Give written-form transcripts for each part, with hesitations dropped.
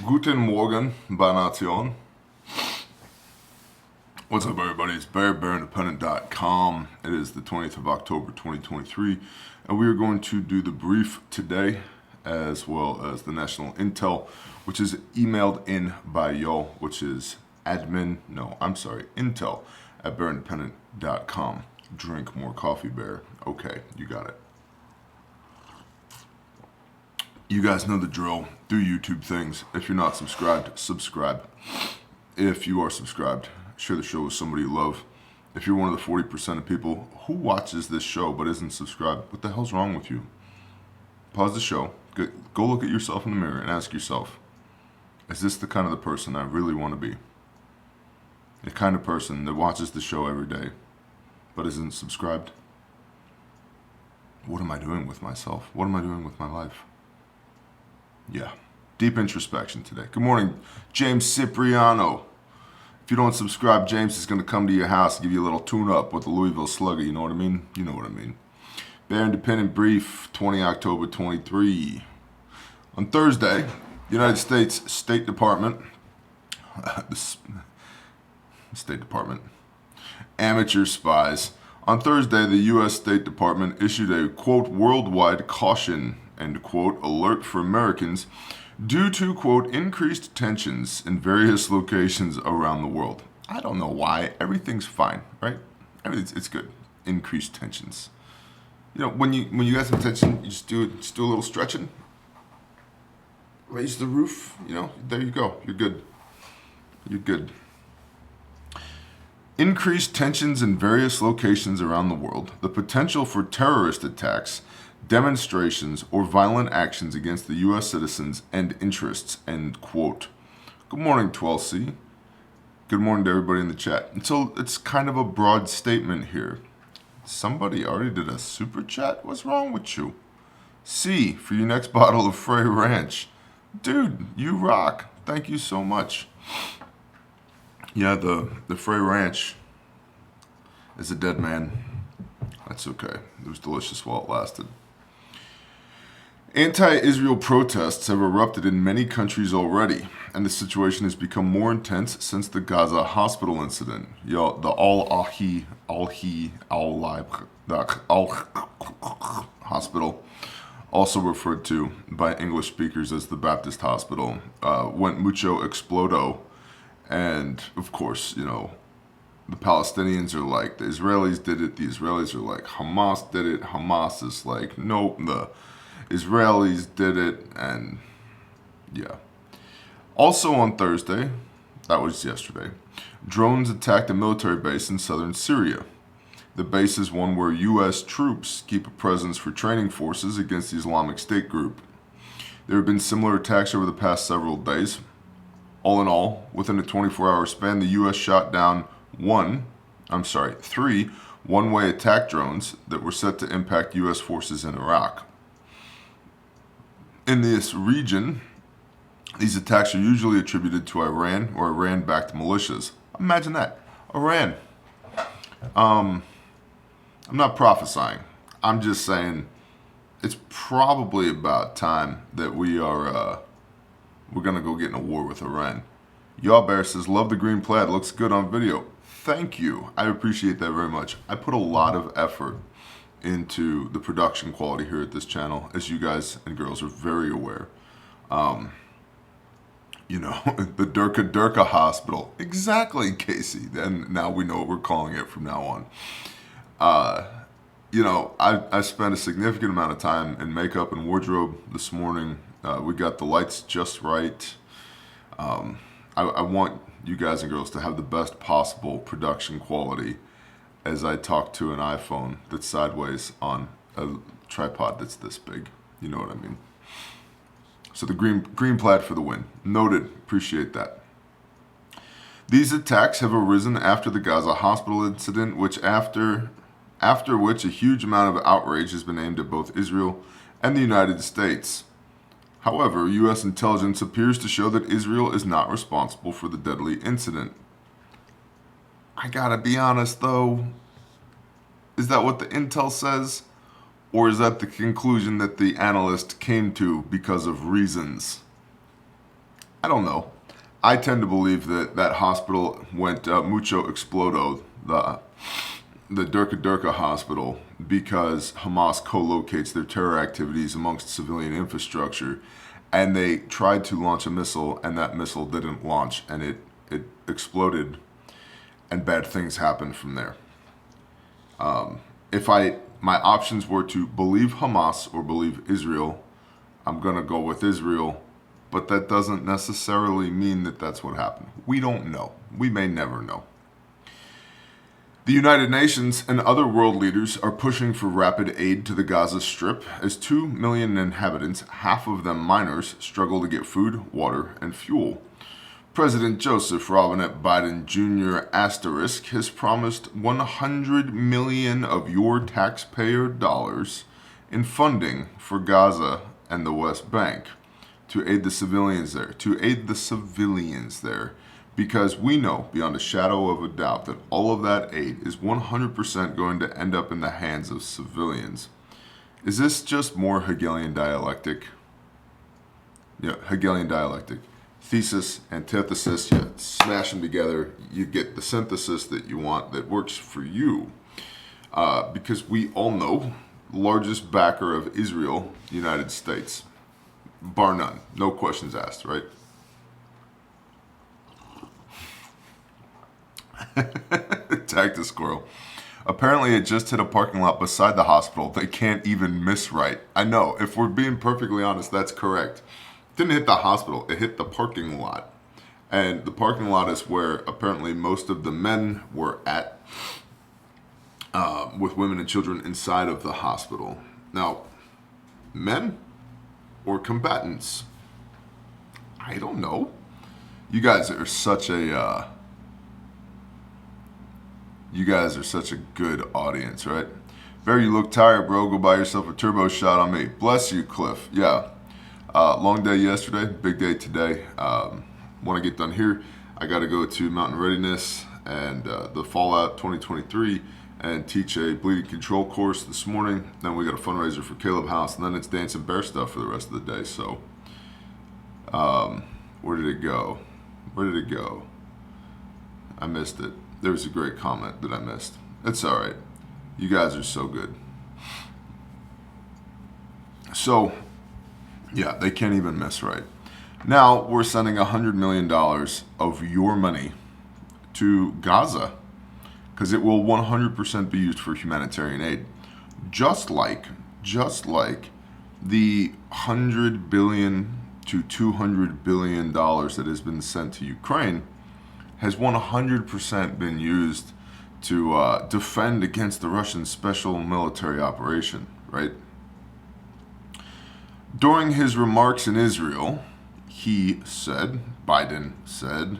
Guten Morgen, Banation. What's up, everybody? It's Bear, BearIndependent.com. It is the 20th of October, 2023, and we are going to do the brief today, as well as the national intel, which is emailed in by y'all, which is intel at BearIndependent.com. Drink more coffee, Bear. Okay, you got it. You guys know the drill. Do YouTube things. If you're not subscribed, subscribe. If you are subscribed, share the show with somebody you love. If you're one of the 40% of people who watches this show but isn't subscribed, what the hell's wrong with you? Pause the show. Go look at yourself in the mirror and ask yourself, is this the kind of the person I really want to be? The kind of person that watches the show every day but isn't subscribed? What am I doing with myself? What am I doing with my life? Yeah, deep introspection today. Good morning, James Cipriano. If you don't subscribe, James is going to come to your house and give you a little tune-up with the Louisville Slugger. You know what I mean? You know what I mean. Bear Independent Brief, 20 October 23. On Thursday, the United States State Department, amateur spies. On Thursday, the U.S. State Department issued a, quote, worldwide caution, end quote, alert for Americans due to, quote, increased tensions in various locations around the world. I don't know why. Everything's fine, right? It's good. Increased tensions. You know, when you got some tension, you just do a little stretching. Raise the roof, you know, there you go. You're good. You're good. Increased tensions in various locations around the world, the potential for terrorist attacks, demonstrations, or violent actions against the U.S. citizens and interests, end quote. Good morning, 20OCT23. Good morning to everybody in the chat. And so it's kind of a broad statement here. Somebody already did a super chat? What's wrong with you? C, for your next bottle of Frey Ranch. Dude, you rock. Thank you so much. Yeah, the Frey Ranch is a dead man. That's okay. It was delicious while it lasted. Anti-Israel protests have erupted in many countries already, and the situation has become more intense since the Gaza hospital incident. The Al-Ahi hospital, also referred to by English speakers as the Baptist hospital, went mucho explodo. And, of course, you know, the Palestinians are like, the Israelis did it. The Israelis are like, Hamas did it. Hamas is like, nope, the Israelis did it. And, yeah. Also on Thursday, that was yesterday, drones attacked a military base in southern Syria. The base is one where U.S. troops keep a presence for training forces against the Islamic State group. There have been similar attacks over the past several days. All in all, within a 24-hour span, the U.S. shot down three one-way attack drones that were set to impact U.S. forces in Iraq. In this region, these attacks are usually attributed to Iran or Iran-backed militias. Imagine that. Iran. I'm not prophesying. I'm just saying it's probably about time that we're going to go get in a war with Iran. Y'all Bear says, love the green plaid. Looks good on video. Thank you. I appreciate that very much. I put a lot of effort into the production quality here at this channel, as you guys and girls are very aware. You know, the Durka Hospital. Exactly, Casey. And now we know what we're calling it from now on. You know, I spent a significant amount of time in makeup and wardrobe this morning. We got the lights just right. I want you guys and girls to have the best possible production quality as I talk to an iPhone that's sideways on a tripod that's this big. You know what I mean? So the green plaid for the win. Noted. Appreciate that. These attacks have arisen after the Gaza hospital incident, after which a huge amount of outrage has been aimed at both Israel and the United States. However, U.S. intelligence appears to show that Israel is not responsible for the deadly incident. I gotta be honest, though. Is that what the intel says? Or is that the conclusion that the analyst came to because of reasons? I don't know. I tend to believe that that hospital went mucho explodo, the Durka hospital, because Hamas co-locates their terror activities amongst civilian infrastructure, and they tried to launch a missile, and that missile didn't launch, and it exploded, and bad things happened from there. If my options were to believe Hamas or believe Israel, I'm gonna go with Israel, but that doesn't necessarily mean that that's what happened. We don't know. We may never know. The United Nations and other world leaders are pushing for rapid aid to the Gaza Strip as 2 million inhabitants, half of them minors, struggle to get food, water, and fuel. President Joseph Robinette Biden Jr. * has promised 100 million of your taxpayer dollars in funding for Gaza and the West Bank to aid the civilians there, because we know beyond a shadow of a doubt that all of that aid is 100% going to end up in the hands of civilians. Is this just more Hegelian dialectic? Yeah, Hegelian dialectic. Thesis, antithesis, you smash them together, you get the synthesis that you want that works for you. Because we all know, largest backer of Israel, United States. Bar none. No questions asked, right? Attacked a squirrel. Apparently it just hit a parking lot beside the hospital. They can't even miss right. I know, if we're being perfectly honest, that's correct. It didn't hit the hospital, it hit the parking lot. And the parking lot is where apparently most of the men were at, with women and children inside of the hospital. Now, men or combatants? I don't know. You guys are such a good audience, right? Barry, you look tired, bro. Go buy yourself a turbo shot on me. Bless you, Cliff. Yeah. Long day yesterday, big day today. Want to get done here. I got to go to Mountain Readiness and the Fallout 2023 and teach a bleeding control course this morning. Then we got a fundraiser for Caleb House, and then it's dance and bear stuff for the rest of the day. So, where did it go? I missed it. There was a great comment that I missed. It's all right. You guys are so good. So, yeah, they can't even miss right. Now we're sending $100 million of your money to Gaza because it will 100% be used for humanitarian aid. Just like the $100 billion to $200 billion that has been sent to Ukraine has 100% been used to defend against the Russian special military operation, right? During his remarks in Israel, Biden said,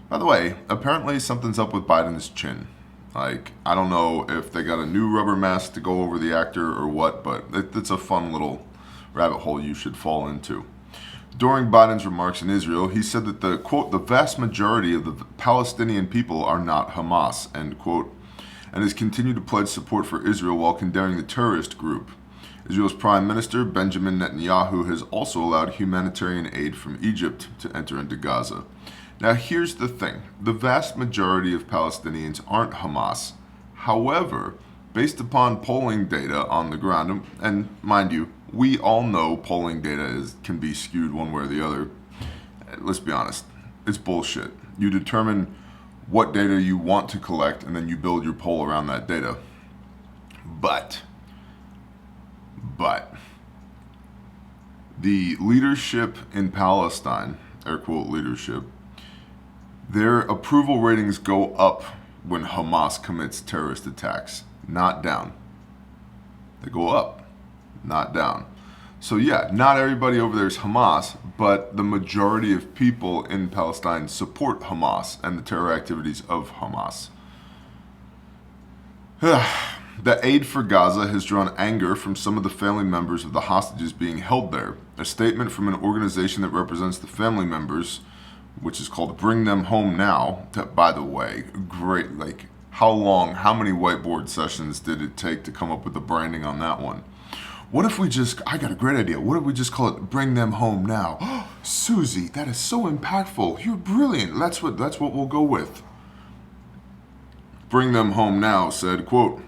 by the way, apparently something's up with Biden's chin. Like, I don't know if they got a new rubber mask to go over the actor or what, but it's a fun little rabbit hole you should fall into. During Biden's remarks in Israel, he said that the, quote, the vast majority of the Palestinian people are not Hamas, end quote, and has continued to pledge support for Israel while condemning the terrorist group. Israel's Prime Minister Benjamin Netanyahu has also allowed humanitarian aid from Egypt to enter into Gaza. Now here's the thing, the vast majority of Palestinians aren't Hamas. However, based upon polling data on the ground, and mind you, we all know polling data can be skewed one way or the other. Let's be honest, it's bullshit. You determine what data you want to collect and then you build your poll around that data. But the leadership in Palestine, air quote leadership, their approval ratings go up when Hamas commits terrorist attacks, not down. They go up, not down. So yeah, not everybody over there is Hamas, but the majority of people in Palestine support Hamas and the terror activities of Hamas. The aid for Gaza has drawn anger from some of the family members of the hostages being held there. A statement from an organization that represents the family members, which is called Bring Them Home Now, that, by the way, great, like, how many whiteboard sessions did it take to come up with the branding on that one? What if we just, I got a great idea. What if we just call it Bring Them Home Now? Susie, that is so impactful. You're brilliant. That's what we'll go with. Bring Them Home Now said, quote,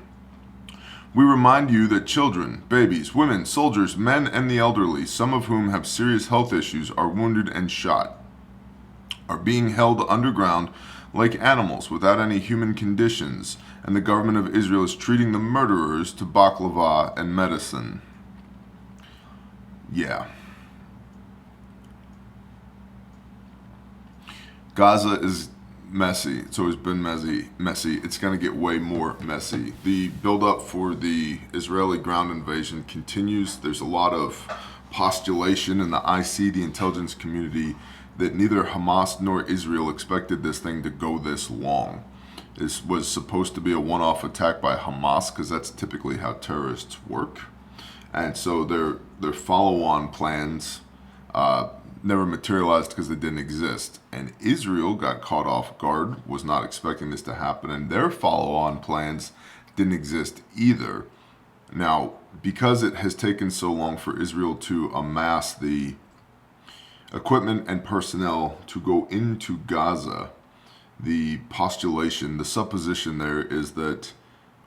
"We remind you that children, babies, women, soldiers, men, and the elderly, some of whom have serious health issues, are wounded and shot, are being held underground like animals without any human conditions, and the government of Israel is treating the murderers to baklava and medicine." Yeah. Gaza is messy. It's always been messy. It's going to get way more messy. The build-up for the Israeli ground invasion continues. There's a lot of postulation in the IC, the intelligence community, that neither Hamas nor Israel expected this thing to go this long. This was supposed to be a one-off attack by Hamas, because that's typically how terrorists work. And so their follow-on plans never materialized because they didn't exist. And Israel got caught off guard, was not expecting this to happen, and their follow-on plans didn't exist either. Now, because it has taken so long for Israel to amass the equipment and personnel to go into Gaza, the postulation, the supposition there is that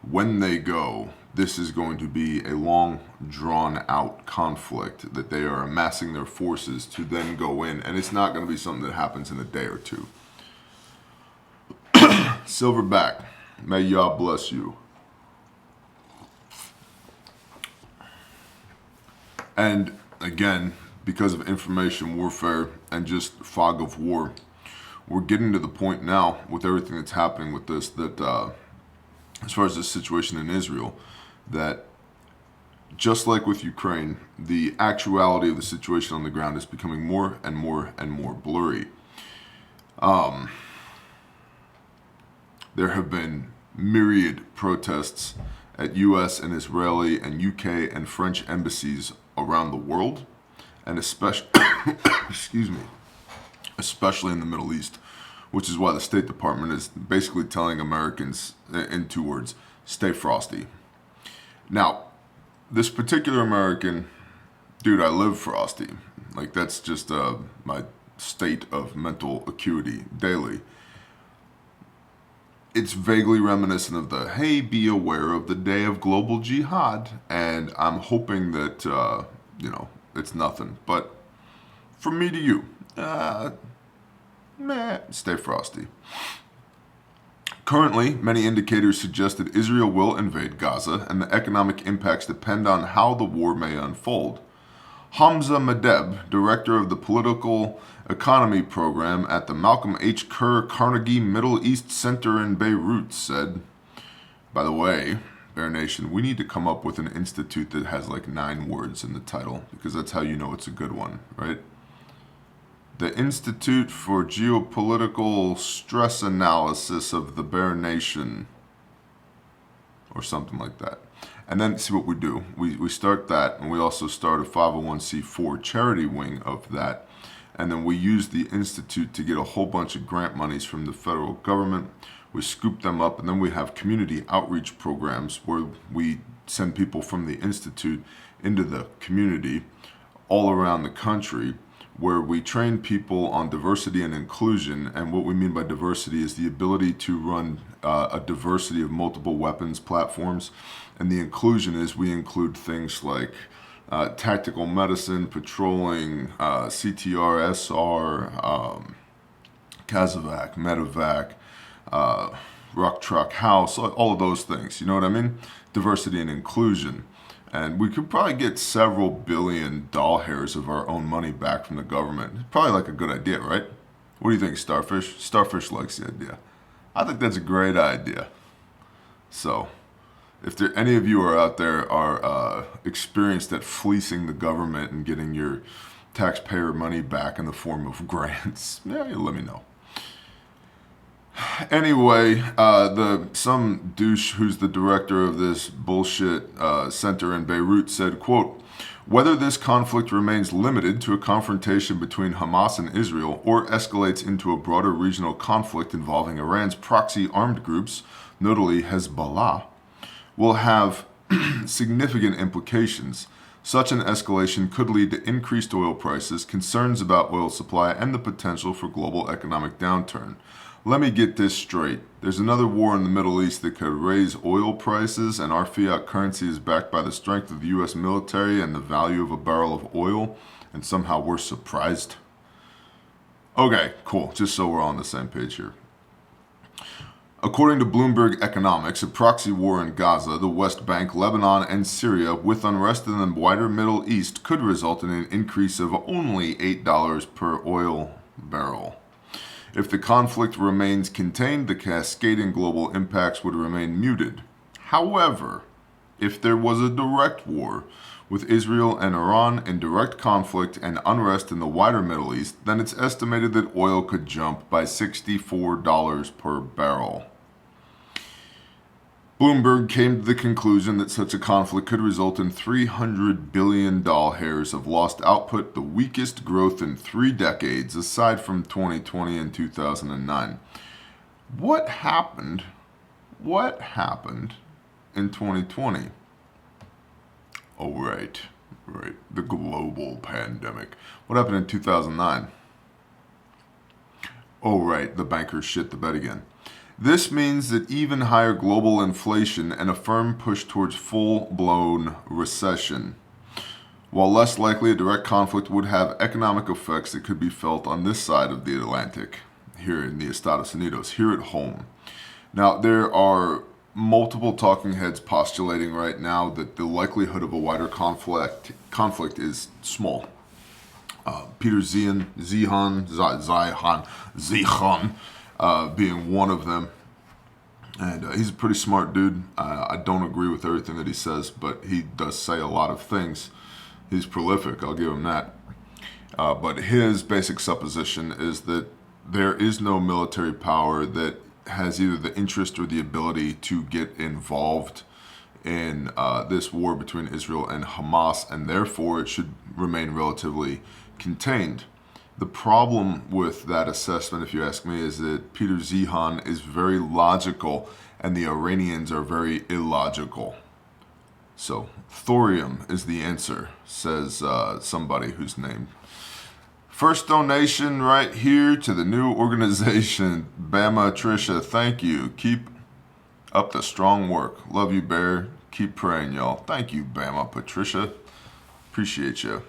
when they go, this is going to be a long, drawn-out conflict, that they are amassing their forces to then go in, and it's not going to be something that happens in a day or two. Silverback, may Yah bless you. And again, because of information warfare and just fog of war, we're getting to the point now with everything that's happening with this, that as far as this situation in Israel, that just like with Ukraine, the actuality of the situation on the ground is becoming more and more and more blurry. There have been myriad protests at US and Israeli and UK and French embassies around the world, and especially, excuse me, especially in the Middle East, which is why the State Department is basically telling Americans in 2 words, stay frosty. Now, this particular American, dude, I live frosty. Like, that's just my state of mental acuity daily. It's vaguely reminiscent of the, hey, be aware of the day of global jihad. And I'm hoping that, it's nothing. But from me to you, stay frosty. Currently, many indicators suggest that Israel will invade Gaza, and the economic impacts depend on how the war may unfold. Hamza Medeb, director of the Political Economy Program at the Malcolm H. Kerr Carnegie Middle East Center in Beirut, said, by the way, Bear Nation, we need to come up with an institute that has like 9 words in the title, because that's how you know it's a good one, right? The Institute for Geopolitical Stress Analysis of the Bear Nation, or something like that. And then see what we do. We start that, and we also start a 501c4 charity wing of that. And then we use the Institute to get a whole bunch of grant monies from the federal government. We scoop them up, and then we have community outreach programs where we send people from the Institute into the community all around the country, where we train people on diversity and inclusion. And what we mean by diversity is the ability to run a diversity of multiple weapons platforms. And the inclusion is we include things like tactical medicine, patrolling, CTR, SR, Casevac, Medevac, Ruck Truck House, all of those things. You know what I mean? Diversity and inclusion. And we could probably get several billion doll hairs of our own money back from the government. It's probably like a good idea, right? What do you think, Starfish? Starfish likes the idea. I think that's a great idea. So, if any of you are out there are experienced at fleecing the government and getting your taxpayer money back in the form of grants, yeah, let me know. Anyway, some douche who's the director of this bullshit center in Beirut said, quote, "Whether this conflict remains limited to a confrontation between Hamas and Israel or escalates into a broader regional conflict involving Iran's proxy armed groups, notably Hezbollah, will have significant implications. Such an escalation could lead to increased oil prices, concerns about oil supply, and the potential for global economic downturn. Let me get this straight. There's another war in the Middle East that could raise oil prices, and our fiat currency is backed by the strength of the U.S. military and the value of a barrel of oil, and somehow we're surprised. Okay, cool. Just so we're all on the same page here. According to Bloomberg Economics, a proxy war in Gaza, the West Bank, Lebanon, and Syria, with unrest in the wider Middle East, could result in an increase of only $8 per oil barrel. If the conflict remains contained, the cascading global impacts would remain muted. However, if there was a direct war with Israel and Iran in direct conflict and unrest in the wider Middle East, then it's estimated that oil could jump by $64 per barrel. Bloomberg came to the conclusion that such a conflict could result in $300 billion of lost output, the weakest growth in 3 decades, aside from 2020 and 2009. What happened? What happened in 2020? Oh, right. The global pandemic. What happened in 2009? Oh, right. The bankers shit the bed again. This means that even higher global inflation and a firm push towards full-blown recession. While less likely, a direct conflict would have economic effects that could be felt on this side of the Atlantic, here in the Estados Unidos, here at home. Now, there are multiple talking heads postulating right now that the likelihood of a wider conflict is small. Peter Zeihan being one of them. And he's a pretty smart dude. I don't agree with everything that he says, but he does say a lot of things. He's prolific, I'll give him that. But his basic supposition is that there is no military power that has either the interest or the ability to get involved in this war between Israel and Hamas, and therefore it should remain relatively contained. The problem with that assessment, if you ask me, is that Peter Zeihan is very logical and the Iranians are very illogical. So, thorium is the answer, says somebody who's named. First donation right here to the new organization, Bama Trisha. Thank you. Keep up the strong work. Love you, Bear. Keep praying, y'all. Thank you, Bama Patricia. Appreciate you.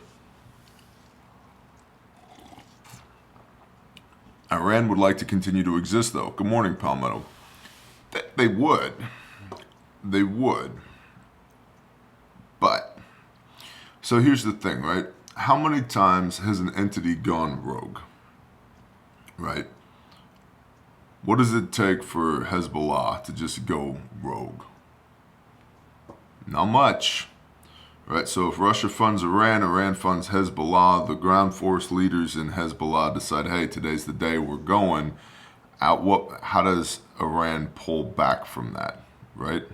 Iran would like to continue to exist, though. Good morning, Palmetto. They would. They would. But, so here's the thing, right? How many times has an entity gone rogue? Right? What does it take for Hezbollah to just go rogue? Not much. Right, so if Russia funds Iran, Iran funds Hezbollah, the ground force leaders in Hezbollah decide, hey, today's the day we're going. How does Iran pull back from that, right?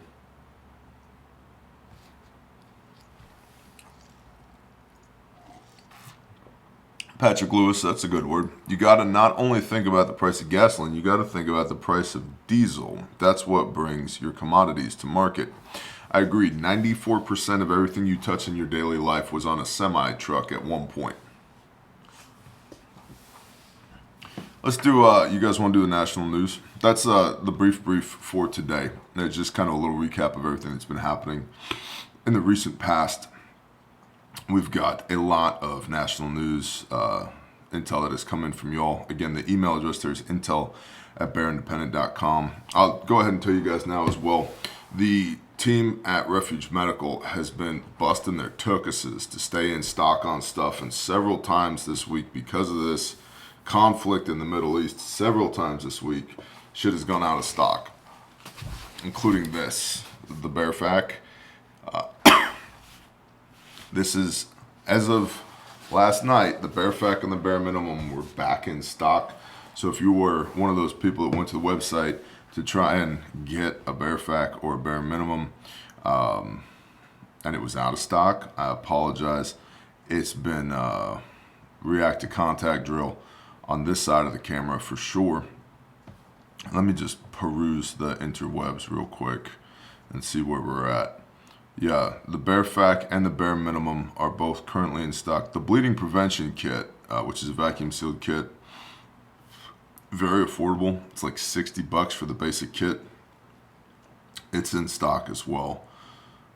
Patrick Lewis, that's a good word. You got to not only think about the price of gasoline, you got to think about the price of diesel. That's what brings your commodities to market. I agree, 94% of everything you touch in your daily life was on a semi-truck at one point. Let's do, you guys want to do the national news? That's the brief for today. And it's just kind of a little recap of everything that's been happening in the recent past. We've got a lot of national news intel that has come in from y'all. Again, the email address there is intel@bearindependent.com. I'll go ahead and tell you guys now as well. The team at Refuge Medical has been busting their tuchuses to stay in stock on stuff, and several times this week, because of this conflict in the Middle East, several times this week, shit has gone out of stock, including this, the Bearfac. This is, as of last night, the Bearfac and the Bare Minimum were back in stock. So if you were one of those people that went to the website to try and get a Bearfac or a Bare Minimum, and it was out of stock, I apologize. It's been react to contact drill on this side of the camera for sure. Let me just peruse the interwebs real quick and see where we're at. Yeah, the Bare Fac and the Bare Minimum are both currently in stock. The Bleeding Prevention Kit, which is a vacuum sealed kit, very affordable. It's like $60 for the basic kit. It's in stock as well.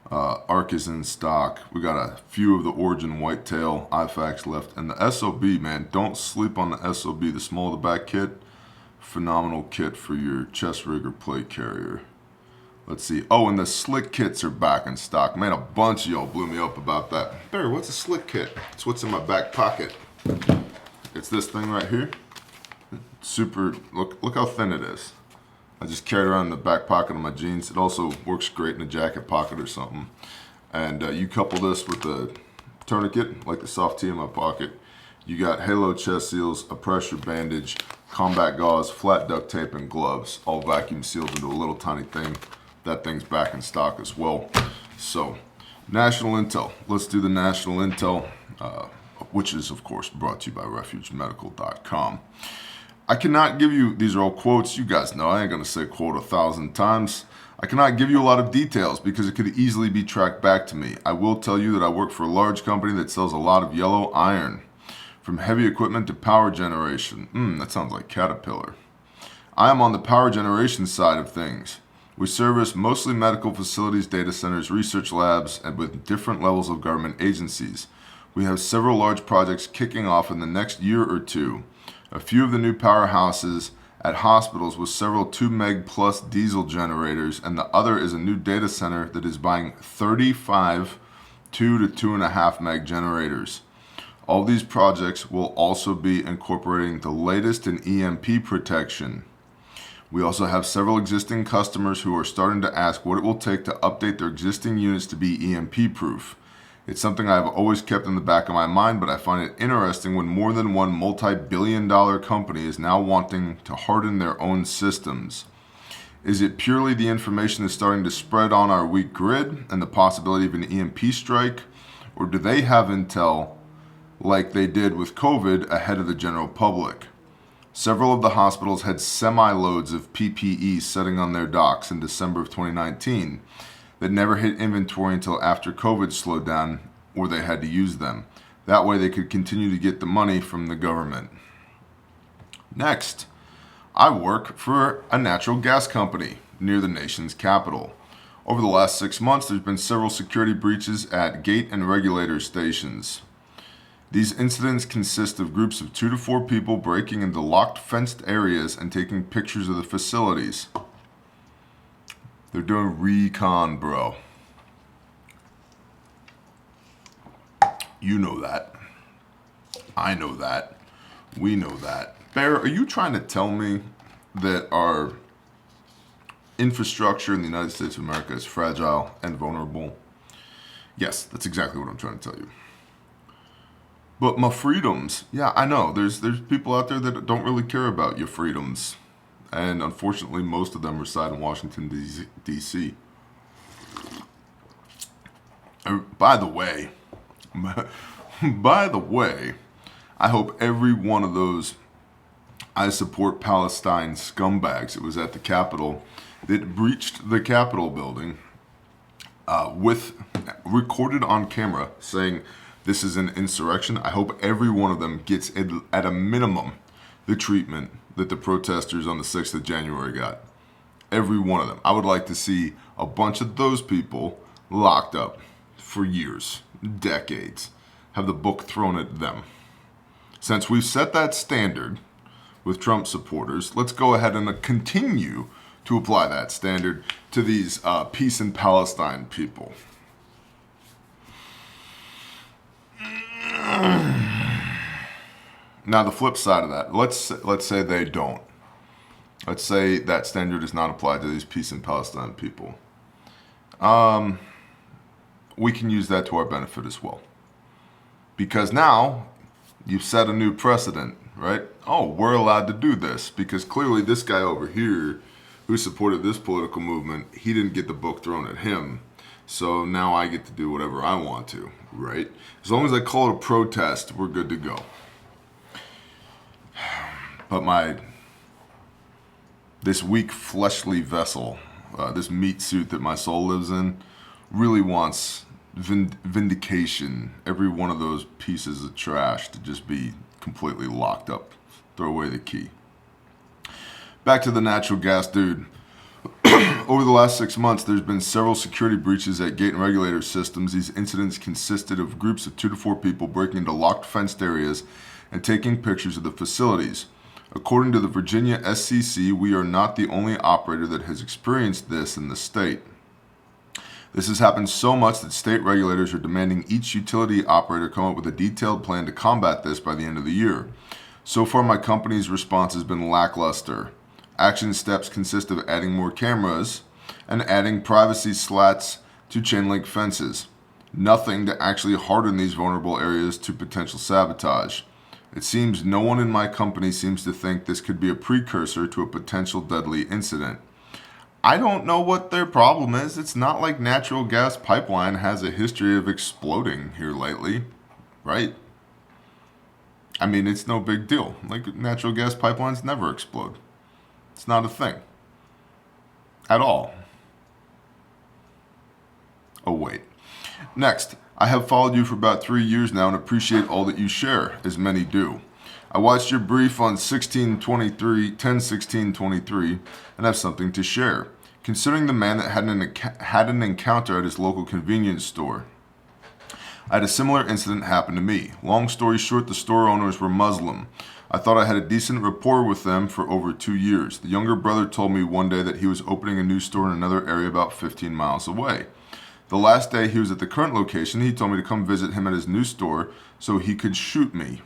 Arc is in stock. We got a few of the Origin Whitetail IFACs left. And the SOB, man, don't sleep on the SOB, the small of the back kit. Phenomenal kit for your chest rig or plate carrier. Let's see. Oh, and the slick kits are back in stock. Man, a bunch of y'all blew me up about that. Barry, what's a slick kit? It's what's in my back pocket. It's this thing right here. Super, look how thin it is. I just carry it around in the back pocket of my jeans. It also works great in a jacket pocket or something. And you couple this with the tourniquet, like the soft tee in my pocket. You got halo chest seals, a pressure bandage, combat gauze, flat duct tape, and gloves, all vacuum sealed into a little tiny thing. That thing's back in stock as well. So, national intel. Let's do the national intel, which is, of course, brought to you by refugemedical.com. I cannot give you, these are all quotes, you guys know, I ain't gonna say quote 1,000 times. I cannot give you a lot of details because it could easily be tracked back to me. I will tell you that I work for a large company that sells a lot of yellow iron, from heavy equipment to power generation. That sounds like Caterpillar. I am on the power generation side of things. We service mostly medical facilities, data centers, research labs, and with different levels of government agencies. We have several large projects kicking off in the next year or two. A few of the new powerhouses at hospitals with several 2 meg plus diesel generators, and the other is a new data center that is buying 35 2 to 2.5 meg generators. All these projects will also be incorporating the latest in EMP protection. We also have several existing customers who are starting to ask what it will take to update their existing units to be EMP proof. It's something I've always kept in the back of my mind, but I find it interesting when more than one multi-billion-dollar company is now wanting to harden their own systems. Is it purely the information that's starting to spread on our weak grid and the possibility of an EMP strike, or do they have intel like they did with COVID ahead of the general public? Several of the hospitals had semi-loads of PPE sitting on their docks in December of 2019 that never hit inventory until after COVID slowed down or they had to use them. That way they could continue to get the money from the government. Next, I work for a natural gas company near the nation's capital. Over the last 6 months, there's been several security breaches at gate and regulator stations. These incidents consist of groups of 2 to 4 people breaking into locked fenced areas and taking pictures of the facilities. They're doing recon, bro. You know that. I know that. We know that. Bear, are you trying to tell me that our infrastructure in the United States of America is fragile and vulnerable? Yes, that's exactly what I'm trying to tell you. But my freedoms, yeah, I know. There's people out there that don't really care about your freedoms. And unfortunately, most of them reside in Washington, D.C. By the way, I hope every one of those I support Palestine scumbags that was at the Capitol that breached the Capitol building with recorded on camera saying this is an insurrection. I hope every one of them gets at a minimum the treatment that the protesters on the 6th of January got. Every one of them. I would like to see a bunch of those people locked up for years, decades, have the book thrown at them. Since we've set that standard with Trump supporters, let's go ahead and continue to apply that standard to these peace in Palestine people. Now, the flip side of that, let's say they don't. Let's say that standard is not applied to these peace in Palestine people. We can use that to our benefit as well. Because now you've set a new precedent, right? Oh, we're allowed to do this because clearly this guy over here who supported this political movement, he didn't get the book thrown at him. So now I get to do whatever I want to, right? As long as I call it a protest, we're good to go. But this weak fleshly vessel, this meat suit that my soul lives in, really wants vindication, every one of those pieces of trash to just be completely locked up. Throw away the key. Back to the natural gas dude. Over the last 6 months, there's been several security breaches at gate and regulator systems. These incidents consisted of groups of 2 to 4 people breaking into locked fenced areas and taking pictures of the facilities. According to the Virginia SCC, we are not the only operator that has experienced this in the state. This has happened so much that state regulators are demanding each utility operator come up with a detailed plan to combat this by the end of the year. So far, my company's response has been lackluster. Action steps consist of adding more cameras and adding privacy slats to chain link fences. Nothing to actually harden these vulnerable areas to potential sabotage. It seems no one in my company seems to think this could be a precursor to a potential deadly incident. I don't know what their problem is. It's not like natural gas pipeline has a history of exploding here lately, right? I mean, it's no big deal. Like, natural gas pipelines never explode. It's not a thing. At all. Oh, wait. Next, I have followed you for about 3 years now and appreciate all that you share, as many do. I watched your brief on 10/16/23 and have something to share. Considering the man that had an encounter at his local convenience store. I had a similar incident happen to me. Long story short, the store owners were Muslim. I thought I had a decent rapport with them for over 2 years. The younger brother told me one day that he was opening a new store in another area about 15 miles away. The last day he was at the current location, he told me to come visit him at his new store so he could shoot me.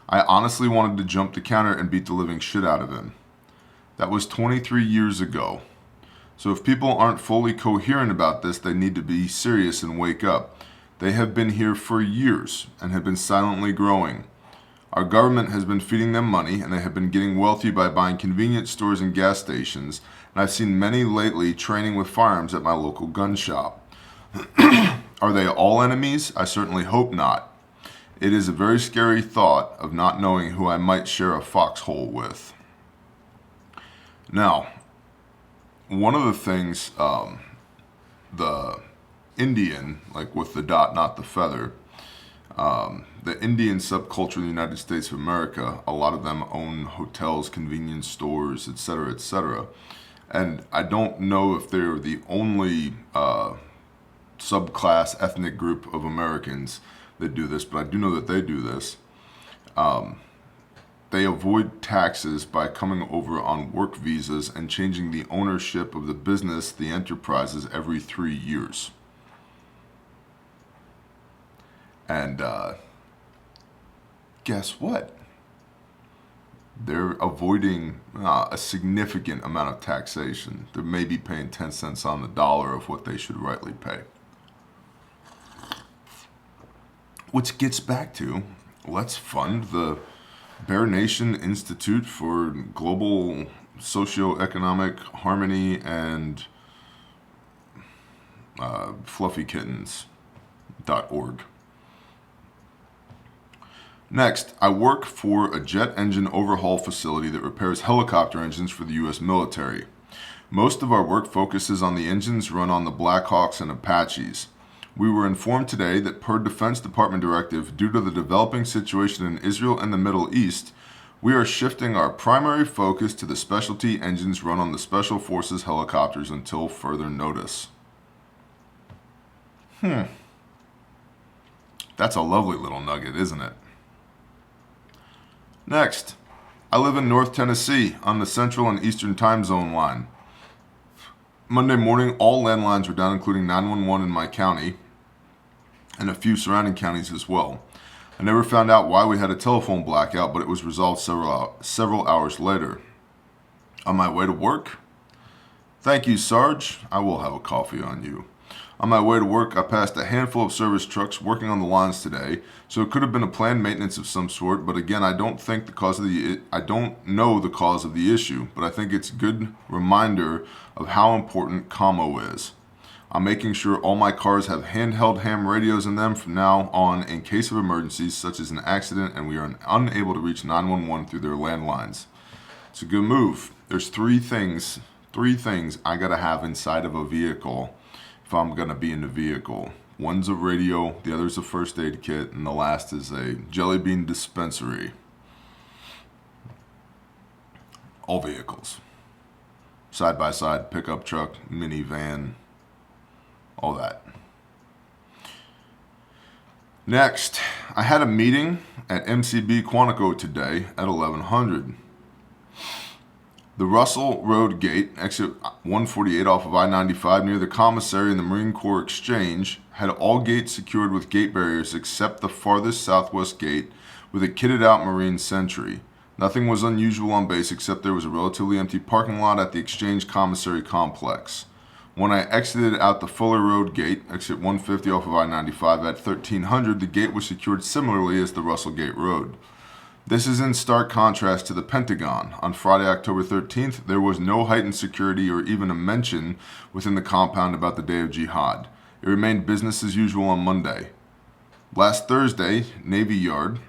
I honestly wanted to jump the counter and beat the living shit out of him. That was 23 years ago. So if people aren't fully coherent about this, they need to be serious and wake up. They have been here for years and have been silently growing. Our government has been feeding them money, and they have been getting wealthy by buying convenience stores and gas stations, and I've seen many lately training with firearms at my local gun shop. Are they all enemies? I certainly hope not. It is a very scary thought of not knowing who I might share a foxhole with. Now, one of the things, the Indian, like with the dot, not the feather, the Indian subculture in the United States of America, a lot of them own hotels, convenience stores, etc., etc. And I don't know if they're the only subclass ethnic group of Americans that do this, but I do know that they do this. They avoid taxes by coming over on work visas and changing the ownership of the business, the enterprises, every 3 years. And guess what? They're avoiding a significant amount of taxation. They may be paying 10 cents on the dollar of what they should rightly pay. Which gets back to, let's fund the Bear Nation Institute for Global Socioeconomic Harmony and fluffykittens.org. Next, I work for a jet engine overhaul facility that repairs helicopter engines for the U.S. military. Most of our work focuses on the engines run on the Blackhawks and Apaches. We were informed today that per Defense Department directive, due to the developing situation in Israel and the Middle East, we are shifting our primary focus to the specialty engines run on the Special Forces helicopters until further notice. That's a lovely little nugget, isn't it? Next, I live in North Tennessee on the Central and Eastern Time Zone line. Monday morning, all landlines were down, including 911 in my county and a few surrounding counties as well. I never found out why we had a telephone blackout, but it was resolved several hours later. On my way to work? Thank you, Sarge. I will have a coffee on you. On my way to work, I passed a handful of service trucks working on the lines today, so it could have been a planned maintenance of some sort, but again, I don't know the cause of the issue, but I think it's a good reminder of how important commo is. I'm making sure all my cars have handheld ham radios in them from now on in case of emergencies such as an accident and we are unable to reach 911 through their landlines. It's a good move. There's 3 things Three things I gotta have inside of a vehicle if I'm gonna be in the vehicle. One's a radio, the other's a first aid kit, and the last is a jelly bean dispensary. All vehicles. Side by side, pickup truck, minivan, all that. Next, I had a meeting at MCB Quantico today at 1100. The Russell Road Gate, exit 148 off of I-95 near the commissary and the Marine Corps Exchange, had all gates secured with gate barriers except the farthest southwest gate with a kitted out Marine sentry. Nothing was unusual on base except there was a relatively empty parking lot at the Exchange Commissary Complex. When I exited out the Fuller Road Gate, exit 150 off of I-95 at 1300, the gate was secured similarly as the Russell Gate Road. This is in stark contrast to the Pentagon. On Friday, October 13th, there was no heightened security or even a mention within the compound about the Day of Jihad. It remained business as usual on Monday. Last Thursday, Navy Yard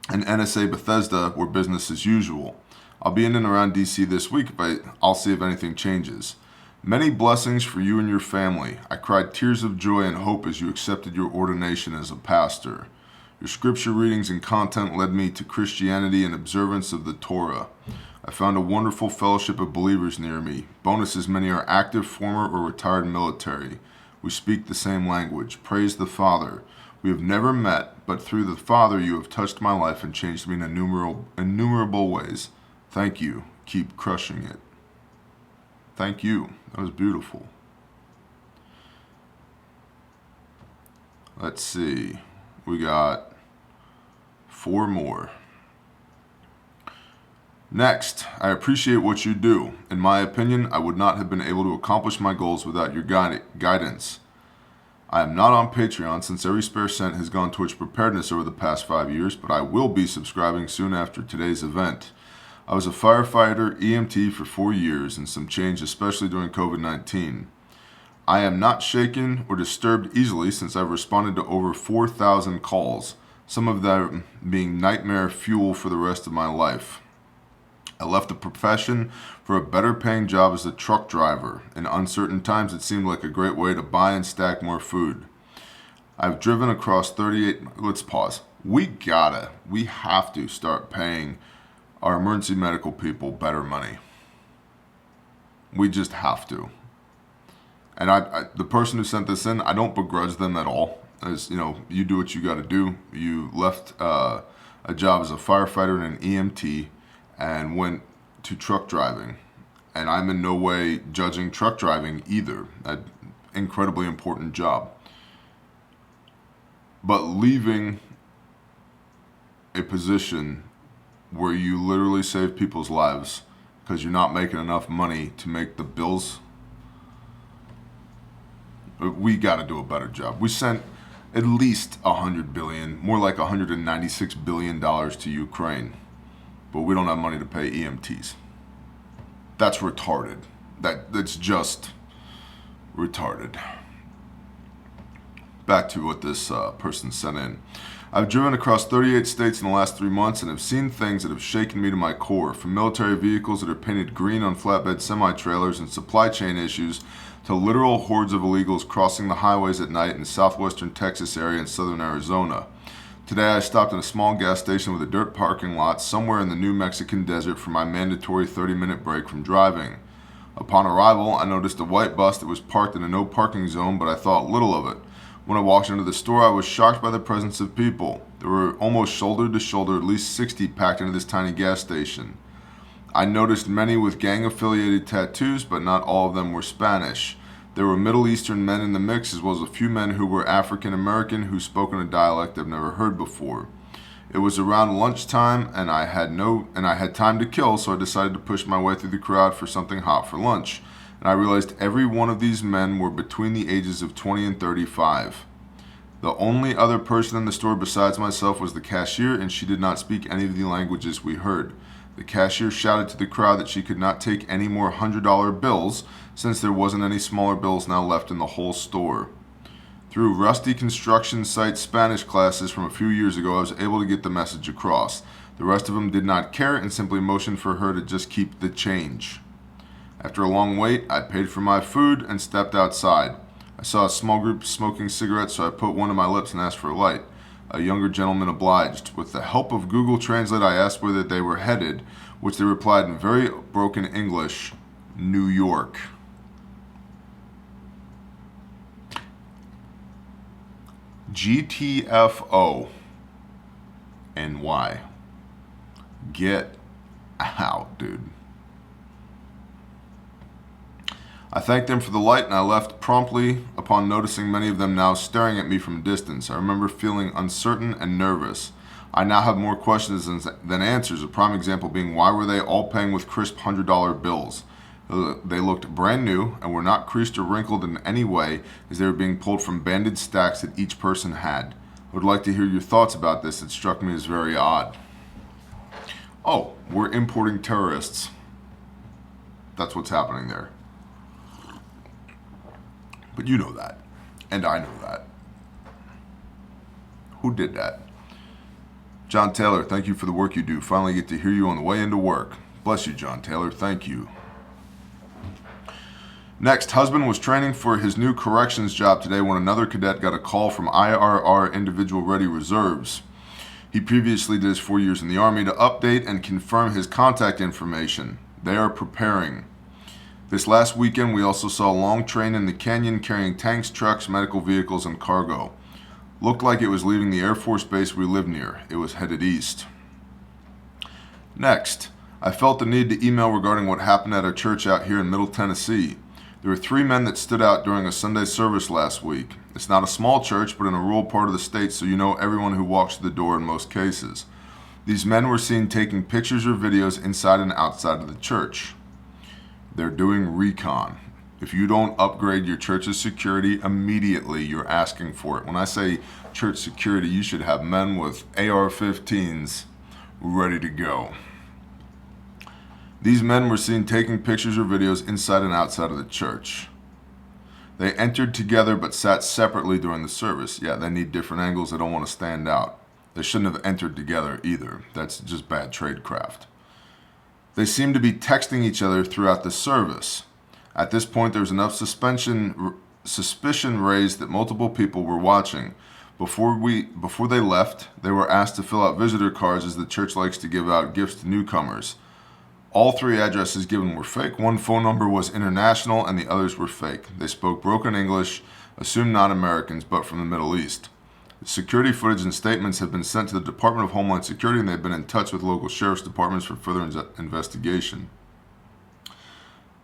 and NSA Bethesda were business as usual. I'll be in and around DC this week, but I'll see if anything changes. Many blessings for you and your family. I cried tears of joy and hope as you accepted your ordination as a pastor. Your scripture readings and content led me to Christianity and observance of the Torah. I found a wonderful fellowship of believers near me. Bonus is many are active, former, or retired military. We speak the same language. Praise the Father. We have never met, but through the Father you have touched my life and changed me in innumerable ways. Thank you. Keep crushing it. Thank you. That was beautiful. Let's see. We got 4 more. Next, I appreciate what you do. In my opinion, I would not have been able to accomplish my goals without your guidance. I am not on Patreon since every spare cent has gone towards preparedness over the past 5 years, but I will be subscribing soon after today's event. I was a firefighter, EMT for 4 years and some change, especially during COVID-19. I am not shaken or disturbed easily since I've responded to over 4,000 calls, some of them being nightmare fuel for the rest of my life. I left the profession for a better paying job as a truck driver. In uncertain times, it seemed like a great way to buy and stack more food. I've driven across 38, let's pause. We have to start paying our emergency medical people better money. We just have to. And the person who sent this in, I don't begrudge them at all. As you know, you do what you got to do. You left a job as a firefighter and an EMT and went to truck driving. And I'm in no way judging truck driving either. An incredibly important job. But leaving a position where you literally save people's lives because you're not making enough money to make the bills, we got to do a better job. We sent at least $100 billion, more like $196 billion to Ukraine, but we don't have money to pay EMTs. That's retarded. That's just retarded. Back to what this person sent in. I've driven across 38 states in the last 3 months and have seen things that have shaken me to my core, from military vehicles that are painted green on flatbed semi-trailers and supply chain issues to literal hordes of illegals crossing the highways at night in the southwestern Texas area and southern Arizona. Today I stopped at a small gas station with a dirt parking lot somewhere in the New Mexican desert for my mandatory 30-minute break from driving. Upon arrival, I noticed a white bus that was parked in a no parking zone, but I thought little of it. When I walked into the store, I was shocked by the presence of people. There were almost shoulder to shoulder, at least 60 packed into this tiny gas station. I noticed many with gang-affiliated tattoos, but not all of them were Spanish. There were Middle Eastern men in the mix, as well as a few men who were African American who spoke in a dialect I've never heard before. It was around lunchtime, and I had time to kill, so I decided to push my way through the crowd for something hot for lunch. And I realized every one of these men were between the ages of 20 and 35. The only other person in the store besides myself was the cashier, and she did not speak any of the languages we heard. The cashier shouted to the crowd that she could not take any more $100 bills, since there wasn't any smaller bills now left in the whole store. Through rusty construction site Spanish classes from a few years ago, I was able to get the message across. The rest of them did not care and simply motioned for her to just keep the change. After a long wait, I paid for my food and stepped outside. I saw a small group smoking cigarettes, so I put one to my lips and asked for a light. A younger gentleman obliged. With the help of Google Translate, I asked where they were headed, which they replied in very broken English, New York. GTFO. NY. Get out, dude. I thanked them for the light and I left promptly upon noticing many of them now staring at me from a distance. I remember feeling uncertain and nervous. I now have more questions than answers, a prime example being why were they all paying with crisp $100 bills? They looked brand new and were not creased or wrinkled in any way as they were being pulled from banded stacks that each person had. I would like to hear your thoughts about this. It struck me as very odd. Oh, we're importing terrorists. That's what's happening there. But you know that. And I know that. Who did that? John Taylor, thank you for the work you do. Finally get to hear you on the way into work. Bless you, John Taylor. Thank you. Next, husband was training for his new corrections job today when another cadet got a call from IRR Individual Ready Reserves. He previously did his 4 years in the Army to update and confirm his contact information. They are preparing. This last weekend, we also saw a long train in the canyon carrying tanks, trucks, medical vehicles, and cargo. Looked like it was leaving the Air Force base we live near. It was headed east. Next, I felt the need to email regarding what happened at our church out here in Middle Tennessee. There were 3 men that stood out during a Sunday service last week. It's not a small church, but in a rural part of the state, so you know everyone who walks through the door in most cases. These men were seen taking pictures or videos inside and outside of the church. They're doing recon. If you don't upgrade your church's security immediately, you're asking for it. When I say church security, you should have men with AR-15s ready to go. These men were seen taking pictures or videos inside and outside of the church. They entered together but sat separately during the service. Yeah, they need different angles. They don't want to stand out. They shouldn't have entered together either. That's just bad tradecraft. They seemed to be texting each other throughout the service. At this point, there was enough suspicion raised that multiple people were watching. Before they left, they were asked to fill out visitor cards as the church likes to give out gifts to newcomers. All 3 addresses given were fake. 1 phone number was international and the others were fake. They spoke broken English, assumed not Americans, but from the Middle East. The security footage and statements have been sent to the Department of Homeland Security and they've been in touch with local sheriff's departments for further investigation.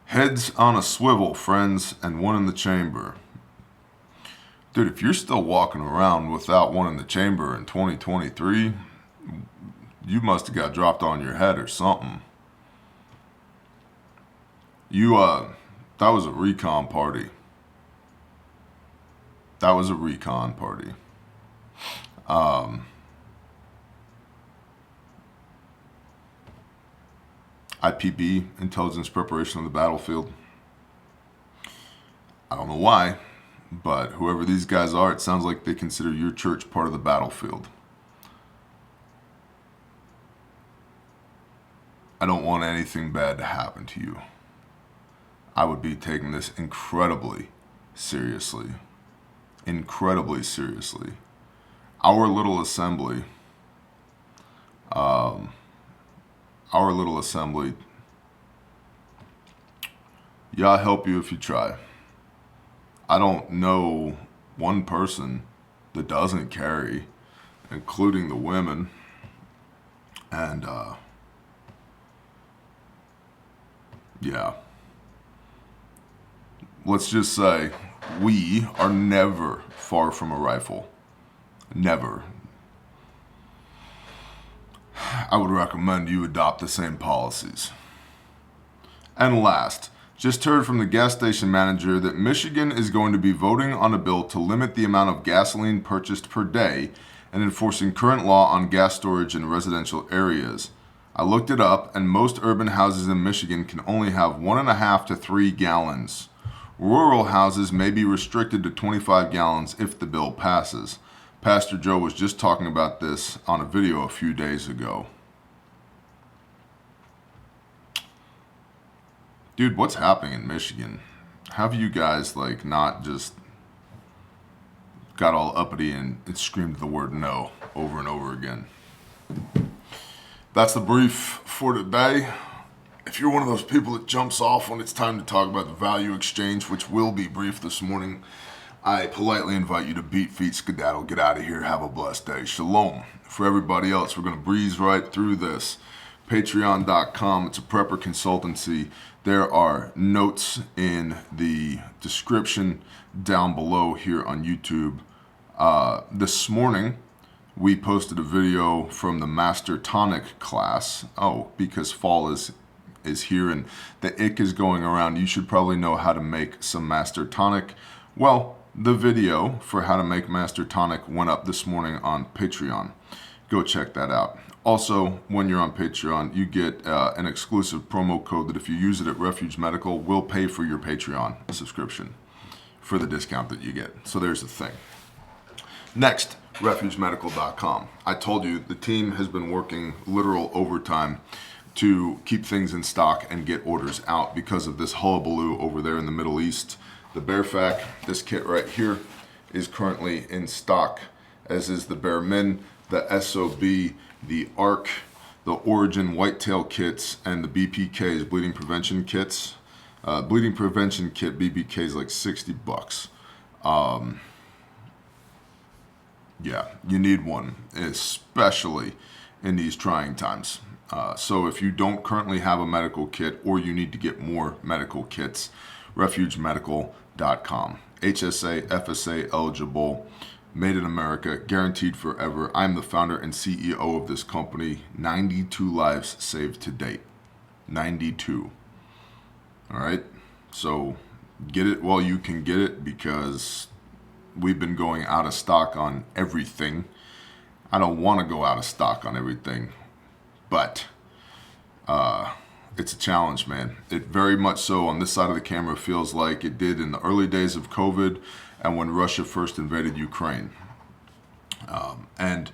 Heads on a swivel, friends, and one in the chamber. Dude, if you're still walking around without one in the chamber in 2023, you must have got dropped on your head or something. That was a recon party. That was a recon party. IPB, intelligence preparation on the battlefield. I don't know why, but whoever these guys are, it sounds like they consider your church part of the battlefield. I don't want anything bad to happen to you. I would be taking this incredibly seriously. Incredibly seriously. Our little assembly, yeah, I'll help you if you try. I don't know one person that doesn't carry, including the women, and yeah. Let's just say we are never far from a rifle. Never. I would recommend you adopt the same policies. And last, just heard from the gas station manager that Michigan is going to be voting on a bill to limit the amount of gasoline purchased per day and enforcing current law on gas storage in residential areas. I looked it up, and most urban houses in Michigan can only have 1.5 to 3 gallons. Rural houses may be restricted to 25 gallons if the bill passes. Pastor Joe was just talking about this on a video a few days ago. Dude, what's happening in Michigan? Have you guys, like, not just got all uppity and screamed the word no over and over again? That's the brief for today. If you're one of those people that jumps off when it's time to talk about the value exchange, which will be brief this morning, I politely invite you to beat, feet, skedaddle, get out of here, have a blessed day. Shalom. For everybody else, we're going to breeze right through this. Patreon.com, it's a prepper consultancy. There are notes in the description down below here on YouTube. This morning, we posted a video from the Master Tonic class. Oh, because fall is here and the ick is going around. You should probably know how to make some Master Tonic. Well, the video for how to make Master Tonic went up this morning on Patreon. Go check that out. Also, when you're on Patreon, you get an exclusive promo code that if you use it at Refuge Medical, will pay for your Patreon subscription for the discount that you get. So there's the thing. Next, refugemedical.com. I told you the team has been working literal overtime to keep things in stock and get orders out because of this hullabaloo over there in the Middle East. The Bearfac, this kit right here, is currently in stock, as is the Bear Min, the SOB, the ARC, the Origin Whitetail kits, and the BPKs, Bleeding Prevention kits. Bleeding Prevention kit, BPK, is like $60. Yeah, you need one, especially in these trying times. So if you don't currently have a medical kit or you need to get more medical kits, refugemedical.com. HSA, FSA eligible, made in America, guaranteed forever. I'm the founder and CEO of this company. 92 lives saved to date. 92. All right? So get it while you can get it, because we've been going out of stock on everything. I don't want to go out of stock on everything, but it's a challenge, man. It very much so on this side of the camera feels like it did in the early days of COVID and when Russia first invaded Ukraine. And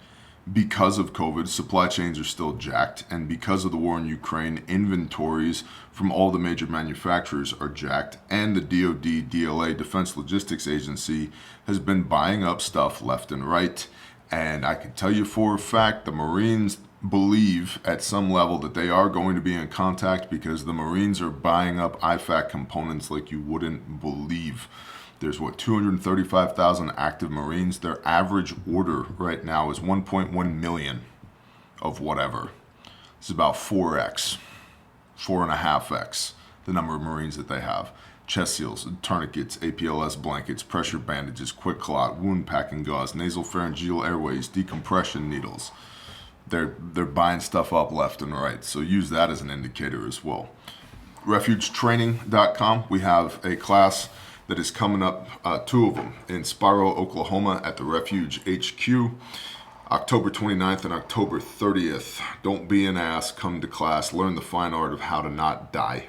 because of COVID, supply chains are still jacked. And because of the war in Ukraine, inventories from all the major manufacturers are jacked. And the DoD, DLA, Defense Logistics Agency, has been buying up stuff left and right. And I can tell you for a fact, the Marines believe at some level that they are going to be in contact, because the Marines are buying up IFAC components like you wouldn't believe. There's 235,000 active Marines. Their average order right now is 1.1 million of whatever. It's about 4x, 4.5x the number of Marines that they have. Chest seals, tourniquets, APLS blankets, pressure bandages, quick clot, wound packing gauze, nasal pharyngeal airways, decompression needles. They're buying stuff up left and right. So use that as an indicator as well. Refugetraining.com. We have a class that is coming up, two of them, in Spiro, Oklahoma at the Refuge HQ, October 29th and October 30th. Don't be an ass, come to class, learn the fine art of how to not die.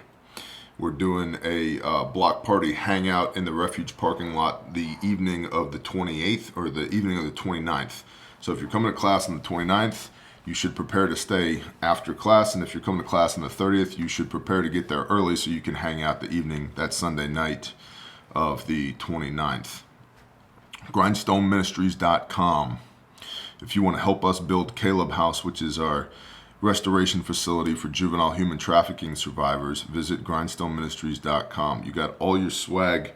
We're doing a block party hangout in the Refuge parking lot the evening of the 28th or the evening of the 29th. So if you're coming to class on the 29th, you should prepare to stay after class. And if you're coming to class on the 30th, you should prepare to get there early so you can hang out the evening, that Sunday night of the 29th. GrindstoneMinistries.com. If you want to help us build Caleb House, which is our restoration facility for juvenile human trafficking survivors, visit GrindstoneMinistries.com. You got all your swag,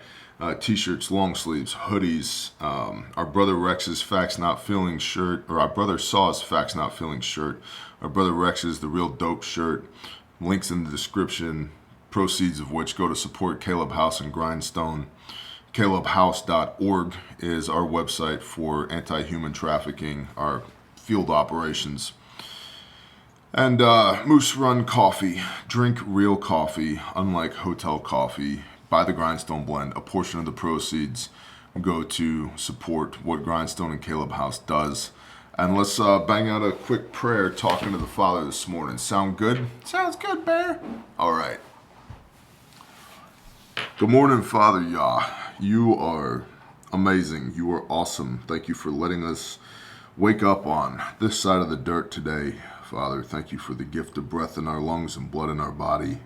t-shirts, long sleeves, hoodies, our brother Rex's Facts Not Feeling shirt, or our brother Saw's Facts Not Feeling shirt, our brother Rex's The Real Dope shirt, links in the description, proceeds of which go to support Caleb House and Grindstone. CalebHouse.org is our website for anti-human trafficking, our field operations. And Moose Run Coffee. Drink real coffee, unlike hotel coffee. Buy the Grindstone blend. A portion of the proceeds go to support what Grindstone and Caleb House does. And let's bang out a quick prayer talking to the Father this morning. Sound good? Sounds good, Bear. All right. Good morning, Father Yah. You are amazing. You are awesome. Thank you for letting us wake up on this side of the dirt today, Father. Thank you for the gift of breath in our lungs and blood in our body.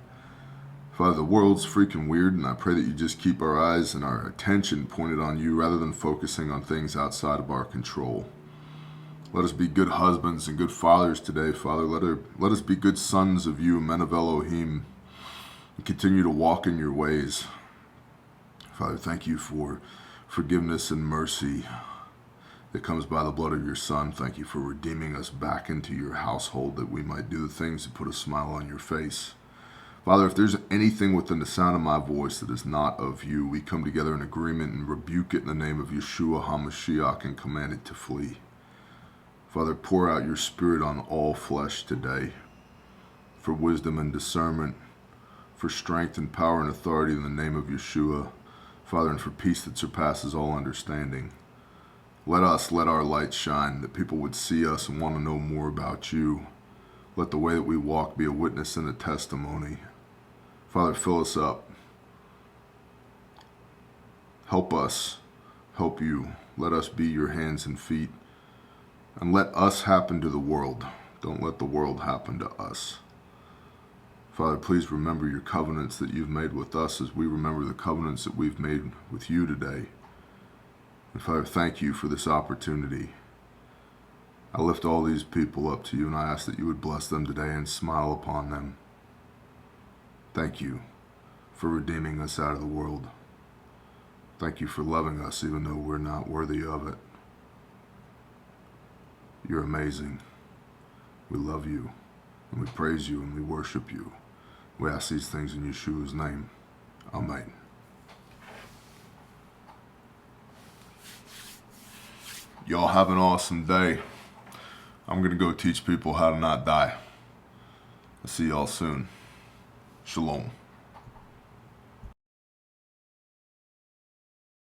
Father, the world's freaking weird, and I pray that you just keep our eyes and our attention pointed on you rather than focusing on things outside of our control. Let us be good husbands and good fathers today, Father. Let us be good sons of you, men of Elohim, and continue to walk in your ways. Father, thank you for forgiveness and mercy that comes by the blood of your Son. Thank you for redeeming us back into your household that we might do the things that put a smile on your face. Father, if there's anything within the sound of my voice that is not of you, we come together in agreement and rebuke it in the name of Yeshua HaMashiach and command it to flee. Father, pour out your Spirit on all flesh today for wisdom and discernment, for strength and power and authority in the name of Yeshua, Father, and for peace that surpasses all understanding. Let our light shine, that people would see us and want to know more about you. Let the way that we walk be a witness and a testimony. Father, fill us up. Help us. Help you. Let us be your hands and feet. And let us happen to the world. Don't let the world happen to us. Father, please remember your covenants that you've made with us as we remember the covenants that we've made with you today. And Father, thank you for this opportunity. I lift all these people up to you, and I ask that you would bless them today and smile upon them. Thank you for redeeming us out of the world. Thank you for loving us even though we're not worthy of it. You're amazing. We love you, and we praise you, and we worship you. We ask these things in Yeshua's name. Amen. Y'all have an awesome day. I'm going to go teach people how to not die. I'll see y'all soon. Shalom.